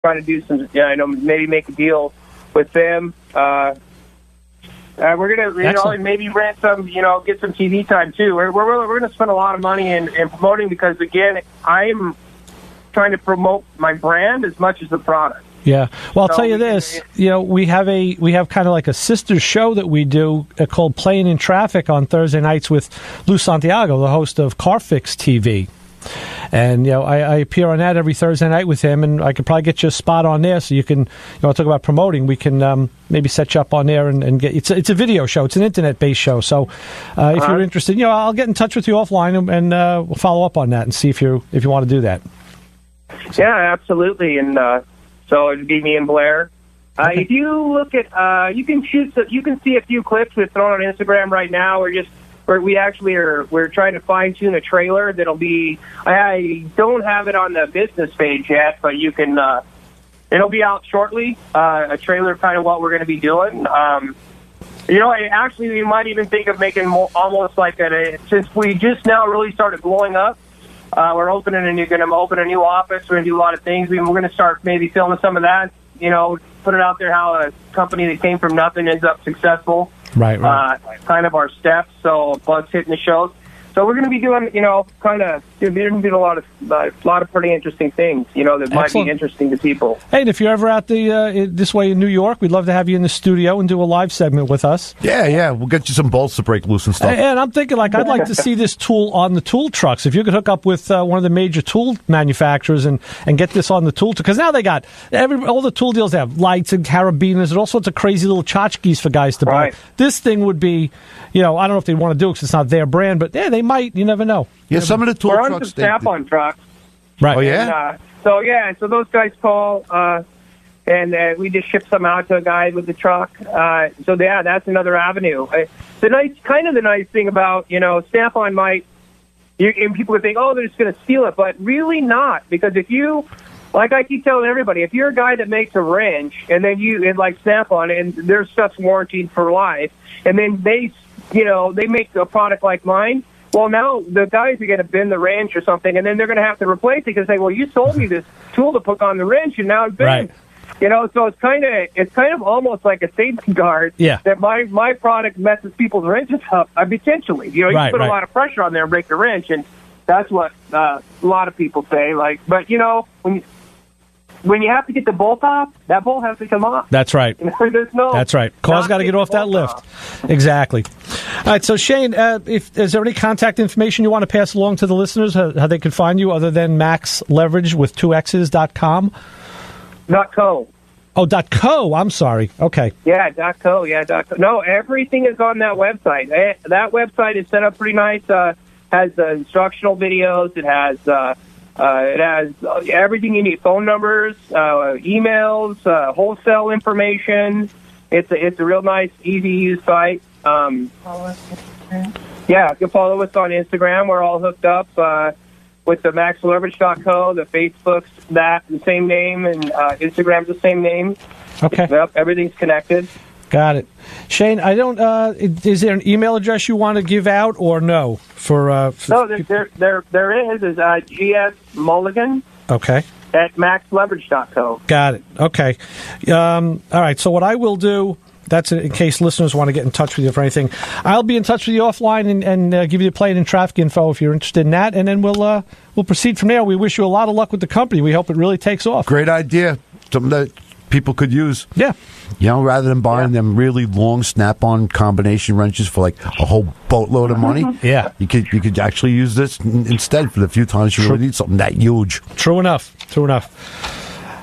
trying to do some, maybe make a deal with them. We're gonna, maybe rent some, get some TV time too. We're gonna spend a lot of money in promoting because again, I'm trying to promote my brand as much as the product. Yeah. Well, I'll tell you this. We have kind of like a sister show that we do called Playing in Traffic on Thursday nights with Lou Santiago, the host of CarFix TV. And, I appear on that every Thursday night with him, and I could probably get you a spot on there so you can, talk about promoting. We can maybe set you up on there and get it's a video show. It's an internet-based show. So if you're interested, I'll get in touch with you offline and we'll follow up on that and see if you want to do that. Yeah, absolutely. And so it'd be me and Blair. Okay. If you look at, you can see a few clips we've thrown on Instagram right now. We're trying to fine tune a trailer that'll be. I don't have it on the business page yet, but you can. It'll be out shortly. A trailer, kind of what we're going to be doing. We might even think of making almost like since we just now really started blowing up. We're going to open a new office. We're going to do a lot of things. We're going to start maybe filming some of that. Put it out there how a company that came from nothing ends up successful. Right. Kind of our steps. So plus hitting the shows. So we're going to be doing, we're going to do a lot of pretty interesting things, that might be interesting to people. Hey, and if you're ever out this way in New York, we'd love to have you in the studio and do a live segment with us. Yeah, we'll get you some bolts to break loose and stuff. And I'm thinking, I'd like to see this tool on the tool trucks. If you could hook up with one of the major tool manufacturers and get this on the tool, because now they got all the tool deals. They have lights and carabiners and all sorts of crazy little tchotchkes for guys to buy. This thing would be, I don't know if they want to do it because it's not their brand, but yeah, they might. You never know. Yeah, some of the tool trucks. We're on some Snap-on trucks. Right. Oh, yeah? So those guys call, and we just ship some out to a guy with the truck. That's another avenue. The nice thing about, Snap-on might, and people would think, they're just going to steal it, but really not. Because if you, like I keep telling everybody, if you're a guy that makes a wrench, and then like Snap-on, and their stuff's warranted for life, and then they make a product like mine, well, now the guys are going to bend the wrench or something, and then they're going to have to replace it because they say, well, you sold me this tool to put on the wrench, and now it's bent. Right. So it's kind of almost like a safety guard that my product messes people's wrenches up, potentially. You put a lot of pressure on there and break the wrench, and that's what a lot of people say. When you have to get the bolt off, that bolt has to come off. That's right. That's right. Car's got to get off that lift. Exactly. All right. So Shane, is there any contact information you want to pass along to the listeners how they can find you other than Maxx Leverage with 2X's.com? .co. Oh, .co. I'm sorry. Okay. Yeah, .co. Yeah, .co. No, everything is on that website. That website is set up pretty nice. Has instructional videos. It has everything you need: phone numbers, emails, wholesale information. It's a real nice, easy to use site. You can follow us on Instagram. We're all hooked up with the MaxxLeverage.co, the Facebook's the same name, and Instagram's the same name. Okay. Yep, everything's connected. Got it. Shane, I don't. Is there an email address you want to give out or no? No, there is. GS Mulligan. Okay. At MaxxLeverage.co. Got it. Okay. All right. So what I will do. That's in case listeners want to get in touch with you for anything. I'll be in touch with you offline and give you the Playing in Traffic info if you're interested in that, and then we'll proceed from there. We wish you a lot of luck with the company. We hope it really takes off. Great idea. Something that people could use. Yeah. Rather than buying them really long Snap-on combination wrenches for like a whole boatload of money. Yeah. You could actually use this instead for the few times you really need something that huge. True enough.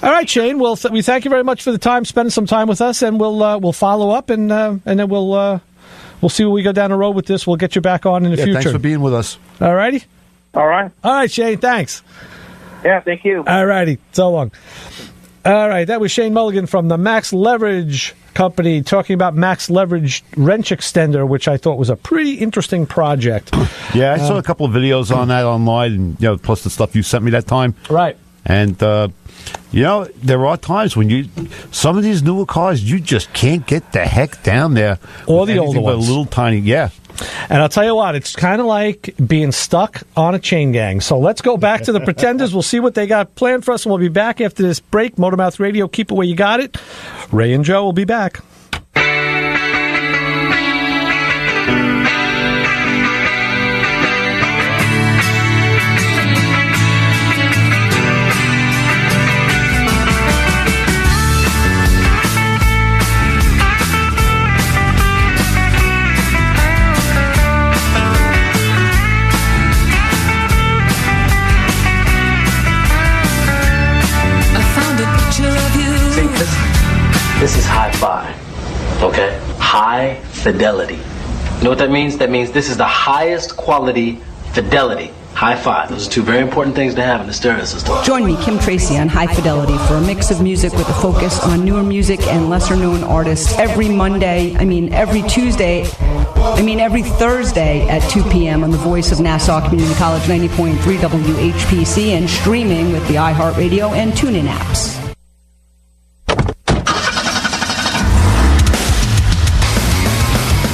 All right, Shane. Well, we thank you very much for the time, spending some time with us, and we'll follow up, and then we'll see where we go down the road with this. We'll get you back on in the future. Thanks for being with us. All righty. All right, Shane. Thanks. Yeah, thank you. All righty. So long. All right, that was Shane Mulligan from the Maxx Leverage Company talking about Maxx Leverage Wrench Extender, which I thought was a pretty interesting project. Yeah, I saw a couple of videos on that online, and plus the stuff you sent me that time. Right. And there are times when some of these newer cars, you just can't get the heck down there. Or the older ones. A little tiny, And I'll tell you what, it's kind of like being stuck on a chain gang. So let's go back to the Pretenders. We'll see what they got planned for us, and we'll be back after this break. Motormouth Radio, keep it where you got it. Ray and Joe will be back. This is hi-fi, okay? High fidelity. You know what that means? That means this is the highest quality fidelity. Hi-fi. Those are two very important things to have in the stereo system. Join me, Kim Tracy, on High Fidelity for a mix of music with a focus on newer music and lesser-known artists every every Thursday at 2 p.m. on the Voice of Nassau Community College 90.3 WHPC and streaming with the iHeartRadio and TuneIn apps.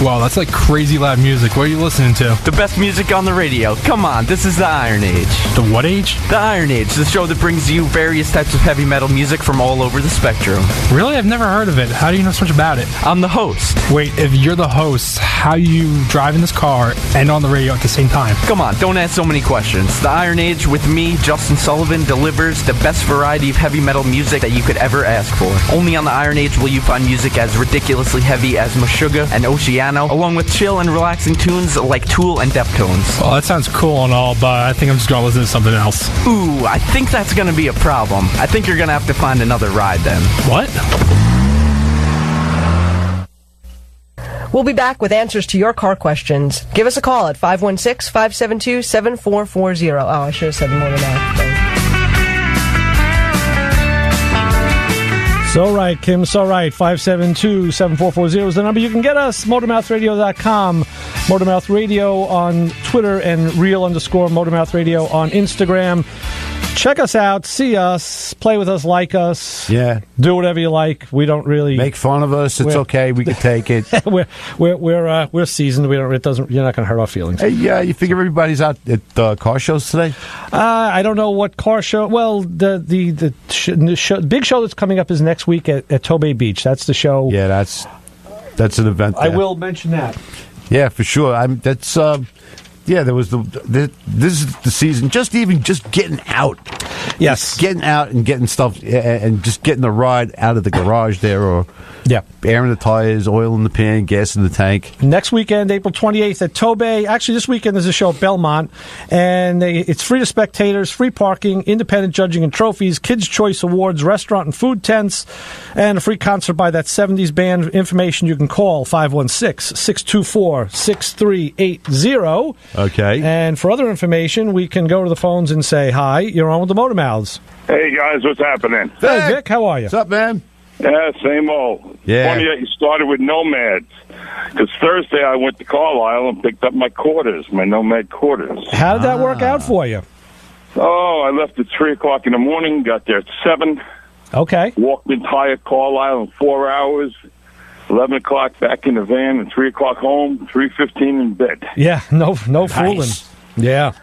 Wow, that's like crazy loud music. What are you listening to? The best music on the radio. Come on, this is the Iron Age. The what age? The Iron Age, the show that brings you various types of heavy metal music from all over the spectrum. Really? I've never heard of it. How do you know so much about it? I'm the host. Wait, if you're the host, how you drive in this car and on the radio at the same time? Come on, don't ask so many questions. The Iron Age with me, Justin Sullivan, delivers the best variety of heavy metal music that you could ever ask for. Only on the Iron Age will you find music as ridiculously heavy as Meshuggah and Oceano, along with chill and relaxing tunes like Tool and Deftones. Well, that sounds cool and all, but I think I'm just going to listen to something else. Ooh, I think that's going to be a problem. I think you're going to have to find another ride then. What? We'll be back with answers to your car questions. Give us a call at 516-572-7440. Oh, I should have said more than that. So right, Kim, so right. 572-7440 is the number. You can get us, motormouthradio.com, Motormouth Radio on Twitter, and real_Motormouth Radio on Instagram. Check us out, see us, play with us, like us. Yeah. Do whatever you like. We don't really make fun of us. It's okay. We can take it. we're seasoned. You're not going to hurt our feelings. Hey, yeah, you figure everybody's out at car shows today? I don't know what car show. Well, the big show that's coming up is next week at Tobay Beach. That's the show. Yeah, that's an event. I will mention that. Yeah, for sure. There was this is the season. Just getting out. Yes, just getting out and getting stuff and just getting the ride out of the garage there, or air in the tires, oil in the pan, gas in the tank. Next weekend, April 28th at Tobay. Actually, this weekend there's a show at Belmont, and it's free to spectators, free parking, independent judging and trophies, Kids' Choice Awards, restaurant and food tents, and a free concert by that 70s band. Information you can call 516-624-6380. Okay. And for other information, we can go to the phones and say, hi, you're on with the Motor Mouths. Hey, guys, what's happening? Hey, Vic, how are you? What's up, man? Yeah, same old. Yeah. Funny that you started with Nomads, because Thursday I went to Carlisle and picked up my quarters, my Nomad quarters. How did that work out for you? Oh, I left at 3 o'clock in the morning, got there at 7. Okay. Walked the entire Carlisle in 4 hours. 11 o'clock back in the van, and 3 o'clock home, 3:15 in bed. Yeah, no fooling. Yeah.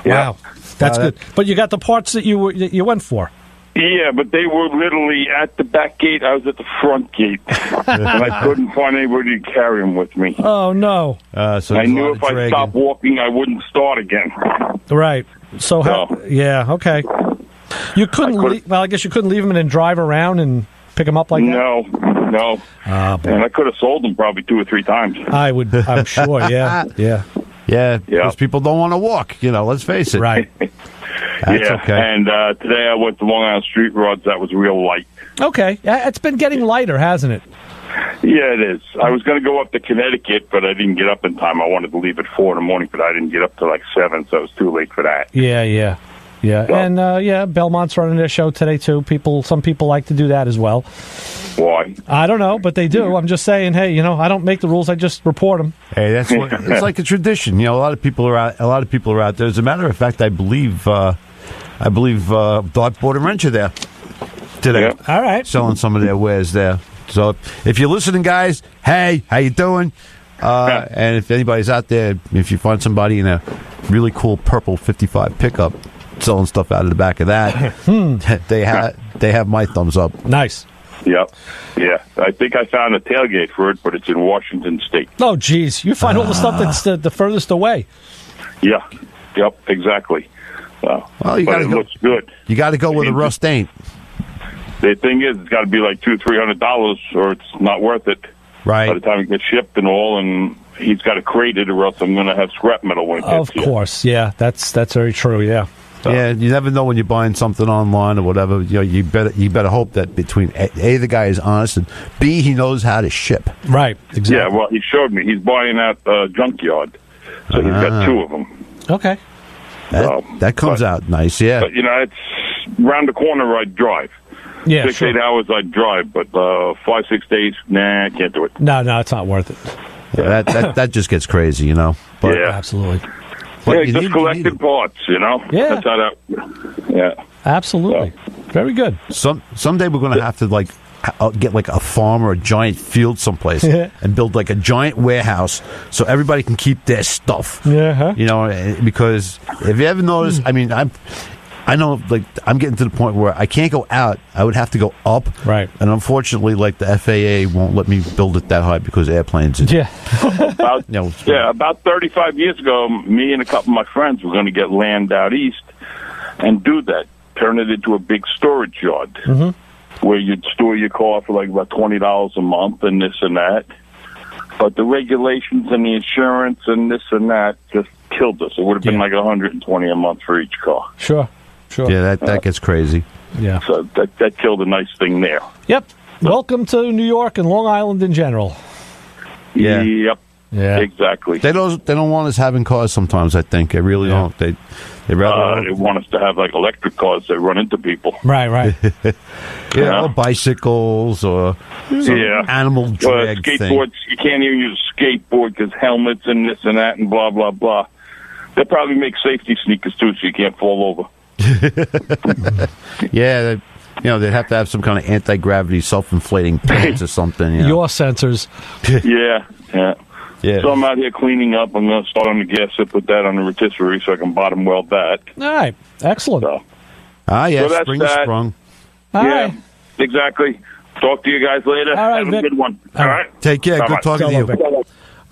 Wow. That's good. But you got the parts that you went for. Yeah, but they were literally at the back gate. I was at the front gate, and I couldn't find anybody to carry them with me. Oh, no. So I knew if I stopped walking, I wouldn't start again. Right. So how? Yeah, okay. You couldn't I guess you couldn't leave them and then drive around and pick them up like that? No. And I could have sold them probably 2 or 3 times. I'm sure, yeah. Yeah, because people don't want to walk, let's face it. Right. That's okay. And today I went to Long Island Street Rods. That was real light. Okay. It's been getting lighter, hasn't it? Yeah, it is. I was going to go up to Connecticut, but I didn't get up in time. I wanted to leave at 4 in the morning, but I didn't get up till like 7, so it was too late for that. Yeah. Well, and Belmont's running their show today too. Some people like to do that as well. Why? I don't know, but they do. I'm just saying, hey, I don't make the rules. I just report them. Hey, it's like a tradition. A lot of people are out. there. As a matter of fact, I believe Dartboard and Wrench are there today. Yeah. All right, selling some of their wares there. So if you're listening, guys, hey, how you doing? And if anybody's out there, if you find somebody in a really cool purple 55 pickup selling stuff out of the back of that, they have my thumbs up. Nice. Yep. Yeah. I think I found a tailgate for it, but it's in Washington State. Oh, geez. You find all the stuff that's the furthest away. Yeah. Yep. Exactly. Well, you got to go. Looks good. You got to go where the rust ain't. The thing is, it's got to be like $200-$300, or it's not worth it. Right. By the time it gets shipped and all, and he's got to crate it, or else I'm going to have scrap metal when it gets here. Of course, yeah, that's very true. Yeah. Yeah, you never know when you're buying something online or whatever. You better hope that between A, the guy is honest, and B, he knows how to ship. Right. Exactly. Yeah. Well, he showed me. He's buying at a junkyard, so he's got 2 of them. Okay. That comes out nice. Yeah. But it's round the corner. I'd drive. Yeah, 6-8 hours I'd drive, but 5-6 days, nah, I can't do it. No, it's not worth it. Yeah, that just gets crazy, you know. But, yeah, absolutely. But just collecting parts, you know. Yeah, that's how that. Yeah, absolutely. So. Very good. Someday we're going to have to get like a farm or a giant field someplace and build like a giant warehouse so everybody can keep their stuff. Yeah, you know, because if you ever notice, I mean, I know, like, I'm getting to the point where I can't go out. I would have to go up. Right. And unfortunately, like, the FAA won't let me build it that high because airplanes. About 35 years ago, me and a couple of my friends were going to get land out east and do that. Turn it into a big storage yard where you'd store your car for, like, about $20 a month and this and that. But the regulations and the insurance and this and that just killed us. It would have been like $120 a month for each car. Sure. Yeah, that gets crazy. Yeah. So that killed a nice thing there. Yep. Welcome to New York and Long Island in general. Yeah. Yep. Yeah. Exactly. They don't want us having cars sometimes, I think. They really don't. They rather they want us to have like electric cars that run into people. Right. Or bicycles or animal drag skateboards. You can't even use a skateboard because helmets and this and that and blah, blah, blah. They probably make safety sneakers too so you can't fall over. Yeah, they'd have to have some kind of anti-gravity self-inflating pants or something. Your sensors. Yeah. So I'm out here cleaning up. I'm going to start on the gasket, put that on the rotisserie so I can bottom weld that. All right. Excellent. So spring is sprung. All right. Exactly. Talk to you guys later. All right, have a good one. All right. Take care. Good talking to you. Vic.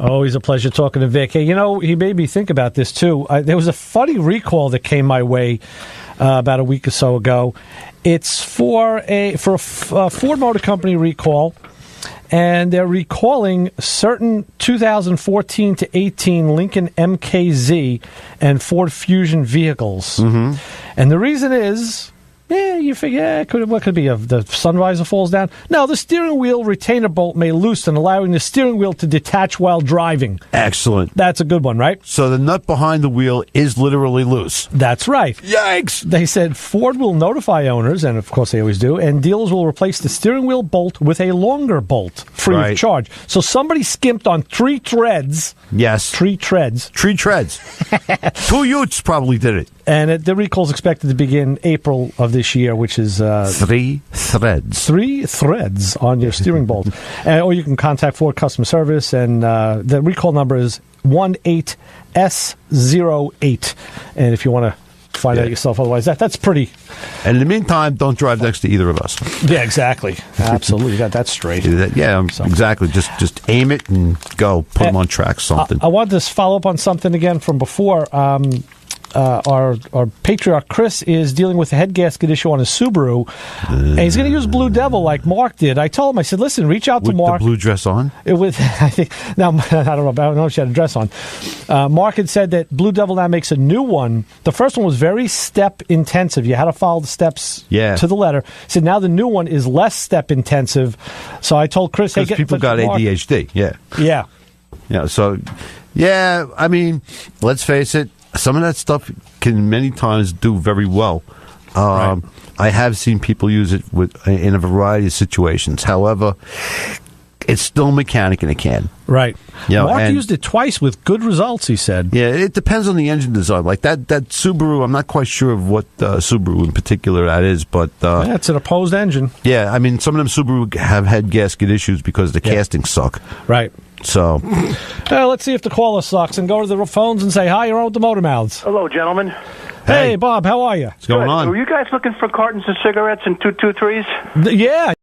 Always a pleasure talking to Vic. Hey, he made me think about this, too. There was a funny recall that came my way about a week or so ago. It's for a Ford Motor Company recall, and they're recalling certain 2014 to 18 Lincoln MKZ and Ford Fusion vehicles. Mm-hmm. And the reason is... you figure, what could it be? The sun visor falls down? No, the steering wheel retainer bolt may loosen, allowing the steering wheel to detach while driving. Excellent. That's a good one, right? So the nut behind the wheel is literally loose. That's right. Yikes! They said Ford will notify owners, and of course they always do, and dealers will replace the steering wheel bolt with a longer bolt, free of charge. So somebody skimped on 3 threads. Yes. 3 treads. 3 treads. 2 Utes probably did it. And the recall is expected to begin April of this year, which is 3 threads. 3 threads on your steering bolt. Or you can contact Ford Customer Service, and the recall number is 18S08. And if you want to find out yourself, otherwise that's pretty. And in the meantime, don't drive next to either of us. Yeah, exactly. Absolutely, you got that straight. Exactly. Just aim it and go. Put them on track. Something. I wanted to follow up on something again from before. Our patriarch Chris is dealing with a head gasket issue on his Subaru, and he's going to use Blue Devil like Mark did. I told him, I said, listen, reach out to Mark. With the blue dress on? I don't know if she had a dress on. Mark had said that Blue Devil now makes a new one. The first one was very step intensive. You had to follow the steps to the letter. He said now the new one is less step intensive. So I told Chris, hey, people got ADHD. Yeah. So, I mean, let's face it. Some of that stuff can many times do very well. I have seen people use it in a variety of situations. However, it's still a mechanic in a can. Right. You know, Mark and- used it twice with good results, he said. Yeah, it depends on the engine design. Like that Subaru, I'm not quite sure of what Subaru in particular that is, but Yeah, it's an opposed engine. yeah, I mean, some of them Subaru have had gasket issues because the castings suck. Right. So, Let's see if the caller sucks and go to the phones and say, hi, you're on with the Motor Mouths. Hello, gentlemen. Hey, Bob, how are you? What's going on? Were you guys looking for cartons of cigarettes and 223s? Yeah.